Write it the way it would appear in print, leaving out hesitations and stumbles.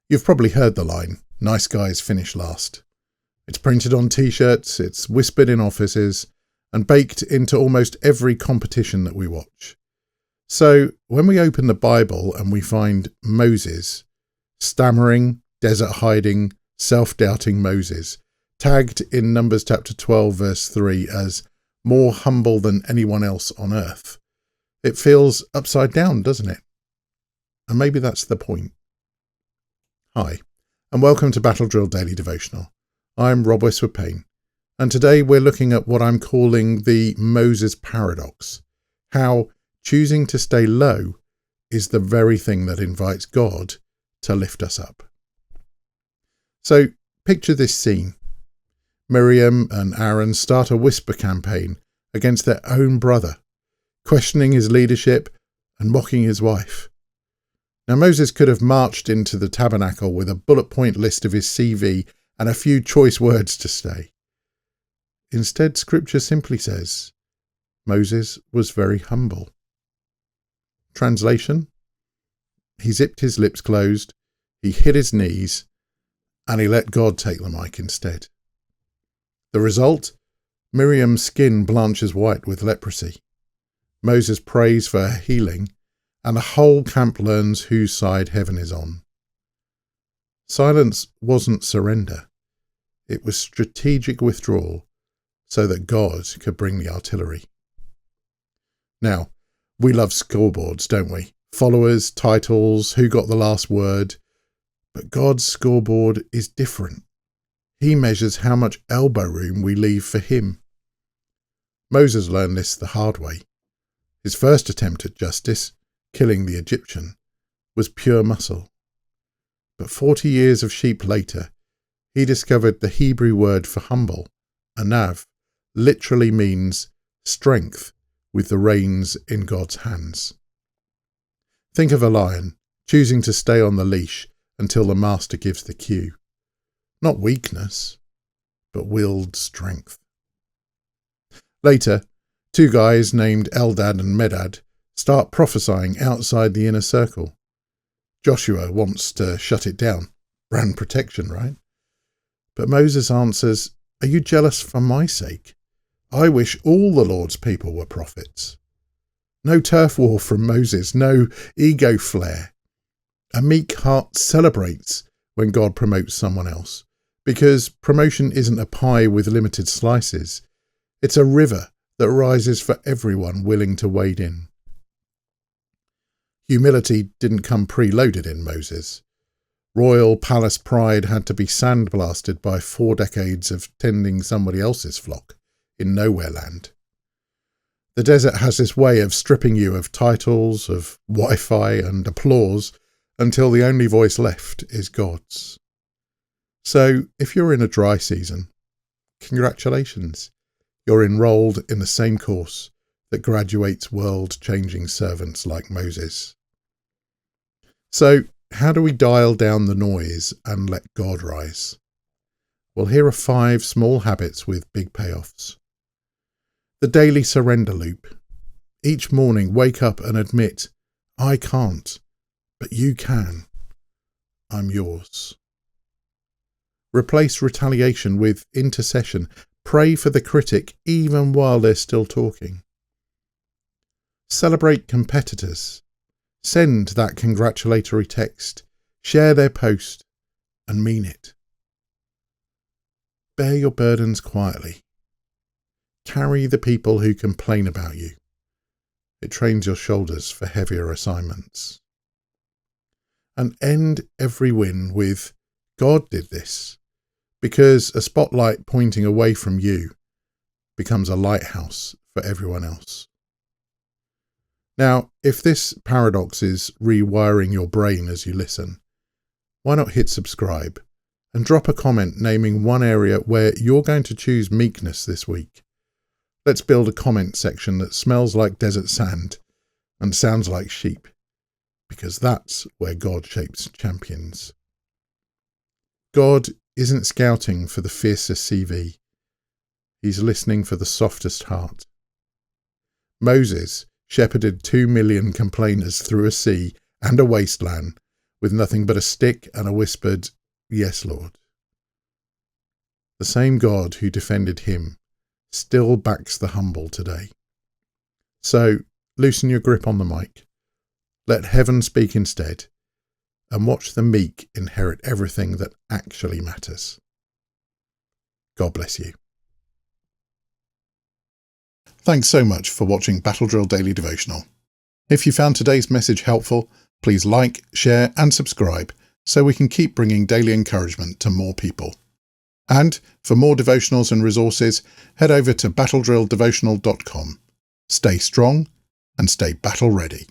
You've probably heard the line, "Nice guys finish last." It's printed on t-shirts, it's whispered in offices, and baked into almost every competition that we watch. So when we open the Bible and we find Moses, stammering, desert hiding, self-doubting Moses, tagged in Numbers chapter 12 verse 3 as more humble than anyone else on earth, it feels upside down, doesn't it? And maybe that's the point. Hi, and welcome to Battle Drill Daily Devotional. I'm Rob Westwood-Payne, and today we're looking at what I'm calling the Moses paradox, how choosing to stay low is the very thing that invites God to lift us up. So picture this scene. Miriam and Aaron start a whisper campaign against their own brother, questioning his leadership and mocking his wife. Now Moses could have marched into the tabernacle with a bullet point list of his CV and a few choice words to say. Instead, Scripture simply says, Moses was very humble. Translation: he zipped his lips closed, he hit his knees, and he let God take the mic instead. The result? Miriam's skin blanches white with leprosy. Moses prays for her healing, and the whole camp learns whose side heaven is on. Silence wasn't surrender. It was strategic withdrawal so that God could bring the artillery. Now, we love scoreboards, don't we? Followers, titles, who got the last word. But God's scoreboard is different. He measures how much elbow room we leave for him. Moses learned this the hard way. His first attempt at justice, killing the Egyptian, was pure muscle. But 40 years of sheep later, he discovered the Hebrew word for humble, Anav, literally means strength with the reins in God's hands. Think of a lion choosing to stay on the leash until the master gives the cue. Not weakness, but willed strength. Later, two guys named Eldad and Medad start prophesying outside the inner circle. Joshua wants to shut it down. Brand protection, right? But Moses answers, "Are you jealous for my sake? I wish all the Lord's people were prophets." No turf war from Moses, no ego flare. A meek heart celebrates when God promotes someone else, because promotion isn't a pie with limited slices. It's a river that rises for everyone willing to wade in. Humility didn't come preloaded in Moses. Royal palace pride had to be sandblasted by 4 decades of tending somebody else's flock in nowhere land. The desert has this way of stripping you of titles, of Wi-Fi and applause, until the only voice left is God's. So if you're in a dry season, congratulations. You're enrolled in the same course that graduates world-changing servants like Moses. So how do we dial down the noise and let God rise? Well, here are 5 small habits with big payoffs. The daily surrender loop. Each morning, wake up and admit, I can't, but you can. I'm yours. Replace retaliation with intercession. Pray for the critic even while they're still talking. Celebrate competitors. Send that congratulatory text. Share their post and mean it. Bear your burdens quietly. Carry the people who complain about you. It trains your shoulders for heavier assignments. And end every win with, God did this, because a spotlight pointing away from you becomes a lighthouse for everyone else. Now, if this paradox is rewiring your brain as you listen, why not hit subscribe and drop a comment naming one area where you're going to choose meekness this week. Let's build a comment section that smells like desert sand and sounds like sheep, because that's where God shapes champions. God isn't scouting for the fiercest CV. He's listening for the softest heart. Moses shepherded 2 million complainers through a sea and a wasteland with nothing but a stick and a whispered, "Yes, Lord." The same God who defended him still backs the humble today. So loosen your grip on the mic, let heaven speak instead, and watch the meek inherit everything that actually matters. God bless you. Thanks so much for watching Battle Drill Daily Devotional. If you found today's message helpful, please like, share and subscribe so we can keep bringing daily encouragement to more people. And for more devotionals and resources, head over to battledrilldevotional.com. Stay strong and stay battle ready.